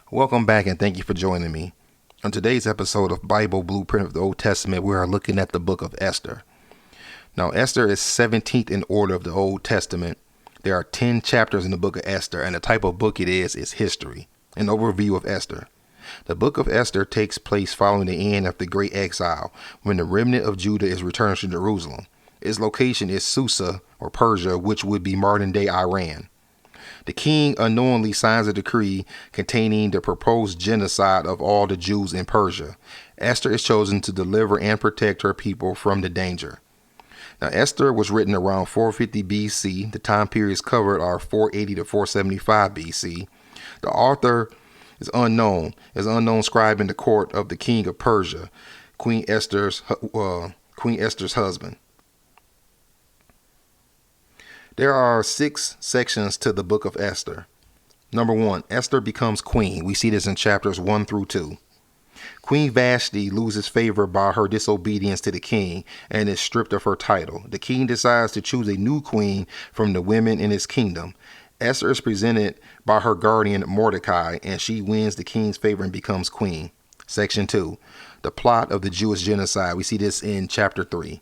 Welcome back and thank you for joining me. On today's episode of Bible Blueprint of the Old Testament, we are looking at the book of Esther. Now, Esther is 17th in order of the Old Testament. There are 10 chapters in the book of Esther, and the type of book it is history, an overview of Esther. The book of Esther takes place following the end of the Great Exile, when the remnant of Judah is returned to Jerusalem. Its location is Susa, or Persia, which would be modern-day Iran. The king unknowingly signs a decree containing the proposed genocide of all the Jews in Persia. Esther is chosen to deliver and protect her people from the danger. Now, Esther was written around 450 BC. The time periods covered are 480 to 475 BC. The author is unknown, scribe in the court of the king of Persia, Queen Esther's husband. There are 6 sections to the book of Esther. Number 1, Esther becomes queen. We see this in chapters 1 through 2. Queen Vashti loses favor by her disobedience to the king and is stripped of her title. The king decides to choose a new queen from the women in his kingdom. Esther is presented by her guardian Mordecai, and she wins the king's favor and becomes queen. Section 2, the plot of the Jewish genocide. We see this in chapter 3.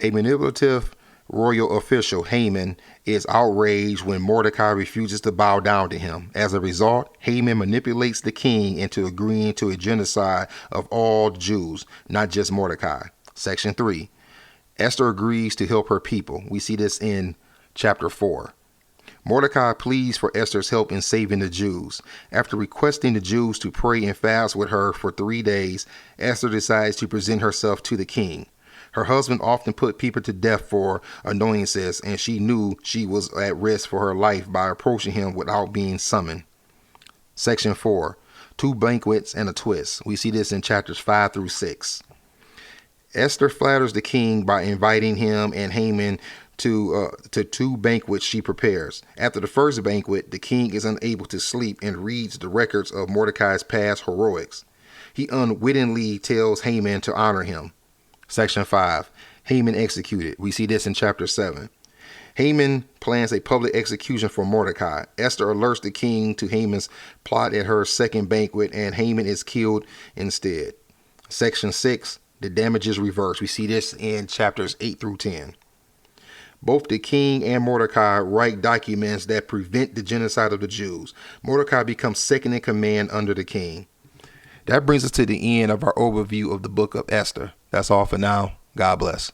A manipulative royal official, Haman, is outraged when Mordecai refuses to bow down to him. As a result, Haman manipulates the king into agreeing to a genocide of all Jews, not just Mordecai. Section 3. Esther agrees to help her people. We see this in chapter 4. Mordecai pleads for Esther's help in saving the Jews. After requesting the Jews to pray and fast with her for 3 days, Esther decides to present herself to the king. Her husband often put people to death for annoyances, and she knew she was at risk for her life by approaching him without being summoned. Section 4. 2 banquets and a twist. We see this in chapters 5 through 6. Esther flatters the king by inviting him and Haman to 2 banquets she prepares. After the first banquet, the king is unable to sleep and reads the records of Mordecai's past heroics. He unwittingly tells Haman to honor him. Section 5. Haman executed. We see this in chapter 7. Haman plans a public execution for Mordecai. Esther alerts the king to Haman's plot at her second banquet, and Haman is killed instead. Section 6. The damages reversed. We see this in chapters 8 through 10. Both the king and Mordecai write documents that prevent the genocide of the Jews. Mordecai becomes second in command under the king. That brings us to the end of our overview of the book of Esther. That's all for now. God bless.